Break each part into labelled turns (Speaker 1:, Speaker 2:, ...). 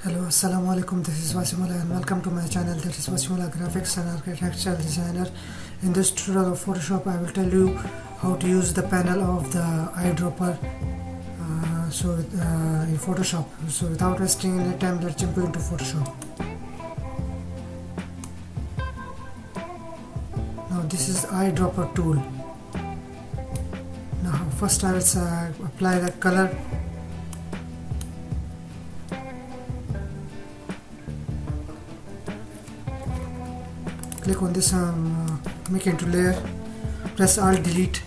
Speaker 1: Hello, Assalamu alaikum. This is Wasimullah and welcome to my channel. That is Wasimullah Graphics and Architectural Designer. In this tutorial of Photoshop, I will tell you how to use the panel of the eyedropper in Photoshop. So without wasting any time, let's jump into Photoshop. Now this is eyedropper tool. Now first I will apply the color. Click on this make into layer, press Alt Delete.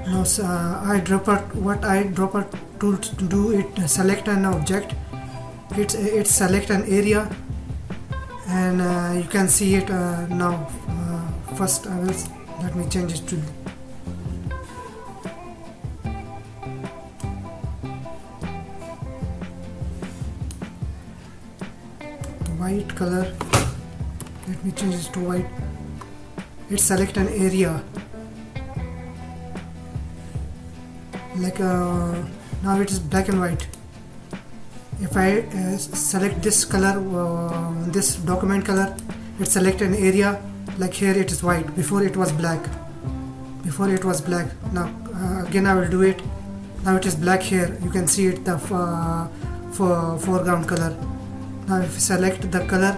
Speaker 1: Now what eyedropper tool to do, it select an object, it select an area, and you can see it now. First let me change it to white color. Let me change it to white. It select an area like now it is black and white. If I select this color, this document color, it select an area like here. It is white. Before it was black. Now again I will do it. Now it is black here. You can see it, the foreground color. Now if you select the color,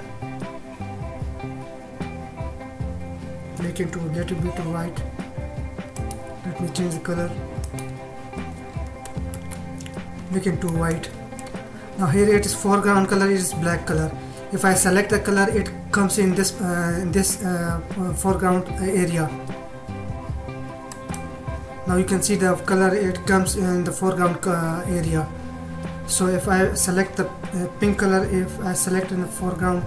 Speaker 1: make it to a little bit of white. Let me change the color, make it to white. Now here it is foreground color, it is black color. If I select the color, it comes in this foreground area. Now you can see the color, it comes in the foreground area. So if I select the pink color, if I select in the foreground,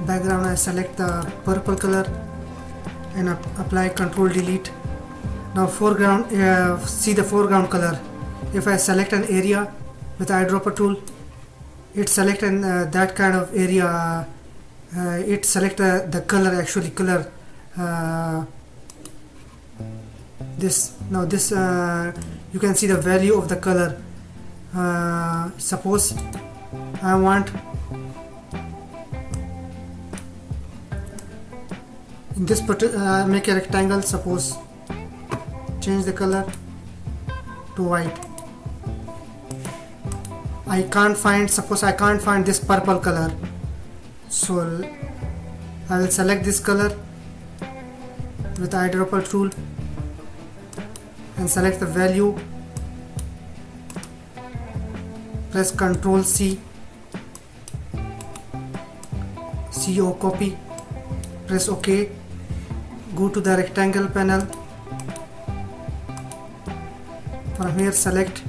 Speaker 1: background, I select the purple color and apply Ctrl Delete. Now foreground, see the foreground color. If I select an area with eyedropper tool, it select that kind of area. It select the color, actually color. This you can see the value of the color. Suppose I want in this particular make a rectangle. Suppose change the color to white. Suppose I can't find this purple color, so I will select this color with eyedropper tool and select the value, press Ctrl C, CO copy, press OK, go to the rectangle panel. From here select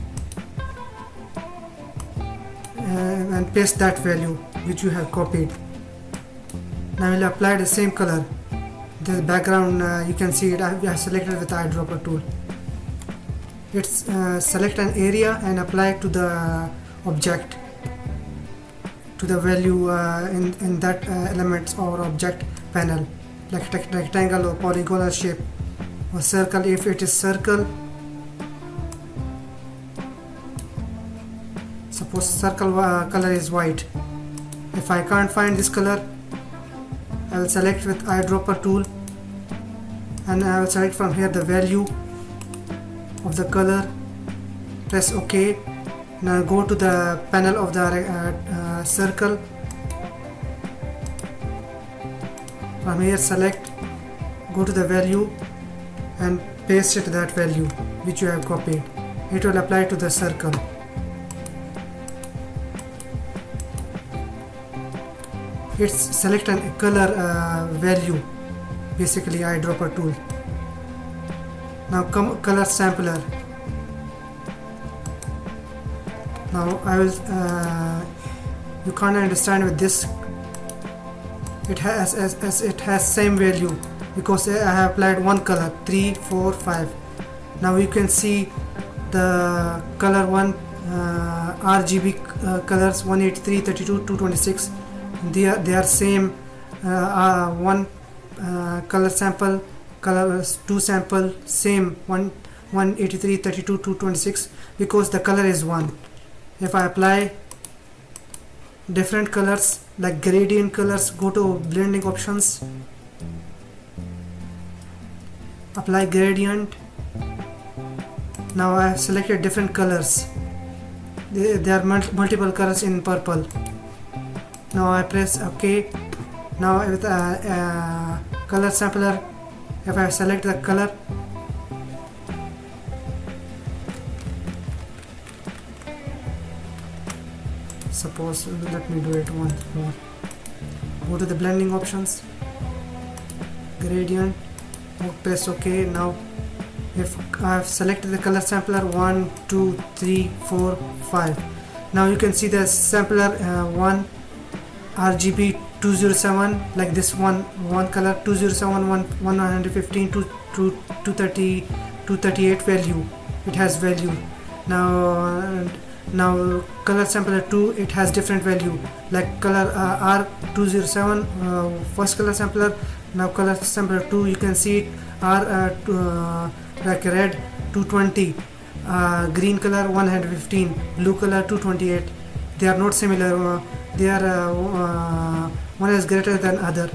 Speaker 1: and paste that value which you have copied. Now I will apply the same color. The background, you can see it, I have selected with the eyedropper tool. It's select an area and apply it to the object, to the value in that elements or object panel, like rectangle or polygonal shape or circle. If it is circle, suppose circle color is white. If I can't find this color, I will select with eyedropper tool and I will select from here the value of the color, press OK. Now go to the panel of the circle. From here select, go to the value and paste it that value which you have copied. It will apply to the circle. It's select a color value, basically eyedropper tool. Now come color sampler. Now I will you can't understand with this. It has same value because I have applied one color, 3, 4, 5. Now you can see the color one RGB colors 183, 32, 226. They are same. One color sample, colors 2 sample, same 183, 32, 226, because the color is 1. If I apply different colors like gradient colors, go to blending options, apply gradient. Now I have selected different colors. There are multiple colors in purple. Now I press OK. Now with color sampler, if I select the color, suppose, let me do it once more. Go to the blending options, gradient, press OK. Now if I have selected the color sampler 1, 2, 3, 4, 5. Now you can see the sampler 1 RGB 207, like this one color 207, 115 to 230, 238 value. It has value. Now color sampler 2, it has different value, like color R207, first color sampler. Now color sampler 2, you can see it like red 220, green color 115, blue color 228. They are not similar. They are one is greater than other,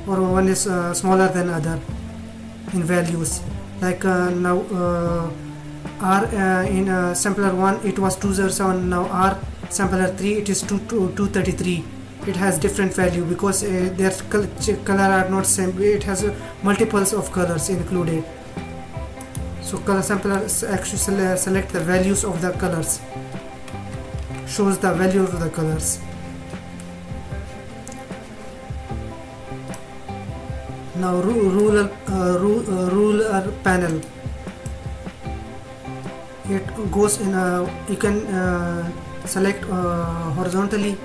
Speaker 1: or one is smaller than other in values. Like now R in sampler 1 it was 207. Now R sampler 3 it is 233. It has different value because their color are not same. It has multiples of colors included. So color sampler actually select the values of the colors, shows the value of the colors. Now ruler panel, it goes in you can select horizontally,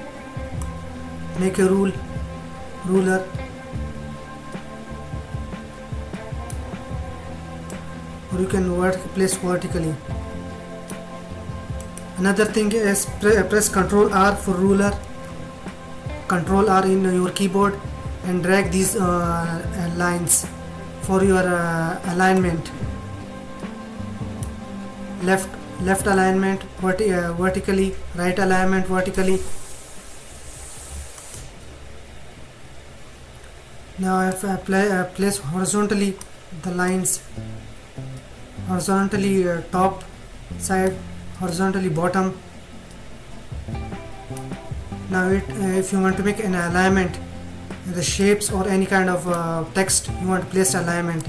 Speaker 1: make a ruler, or you can place vertically. Another thing is press Ctrl R for ruler, Ctrl R in your keyboard, and drag these lines for your alignment. Left alignment vertically, right alignment vertically. Now if I place horizontally the lines, horizontally top side, horizontally bottom. Now if you want to make an alignment, the shapes or any kind of text you want to place alignment,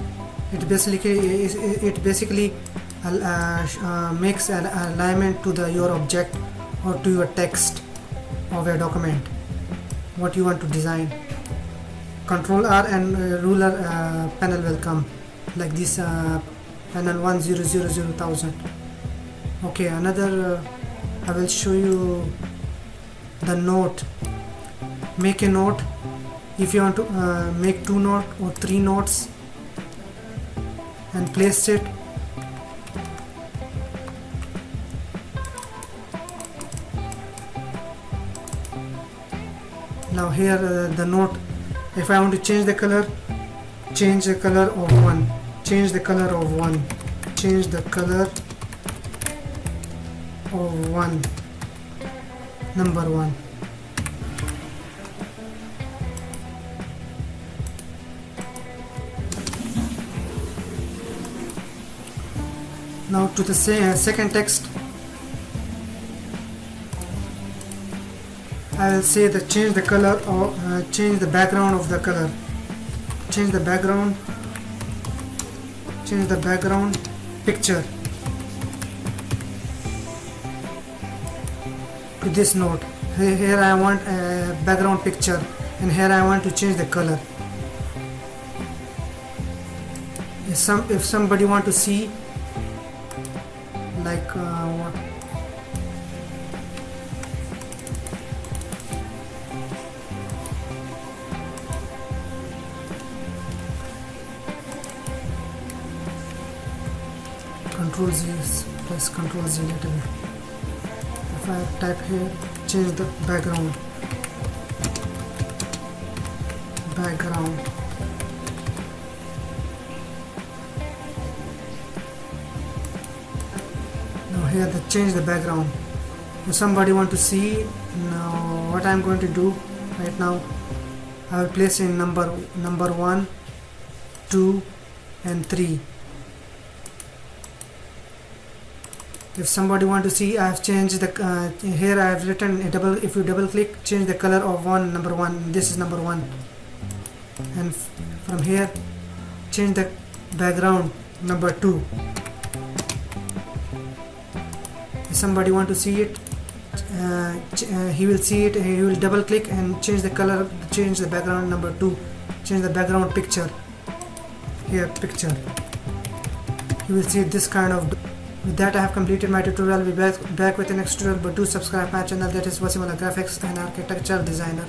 Speaker 1: it basically makes an alignment to your object or to your text of a document what you want to design. Ctrl R and ruler panel will come like this, panel 1000,000. Okay, another I will show you the note. Make a note. If you want to make 2 notes or 3 notes and place it. Now here the note, if I want to change the color, change the color of 1, change the color of 1, change the color of 1, number 1. Now to the second text, I will say that change the color or change the background of the color. Change the background picture to this note. Here I want a background picture, and here I want to change the color. If somebody want to see like Ctrl Z, press Ctrl Z later. If if I type here, change the background. Now here the change the background. If somebody want to see, now what I'm going to do right now, I will place in number 1, 2 and 3. If somebody want to see, I have changed the here I have written a double. If you double click, change the color of number 1. This is number 1, and from here change the background number 2. If somebody want to see it, he will see it. He will double click and change the color, change the background number 2, change the background picture. Here picture, you will see this kind of. With that, I have completed my tutorial. We'll be back with the next tutorial, but do subscribe my channel, that is Wasimullah Graphics and Architectural Designer.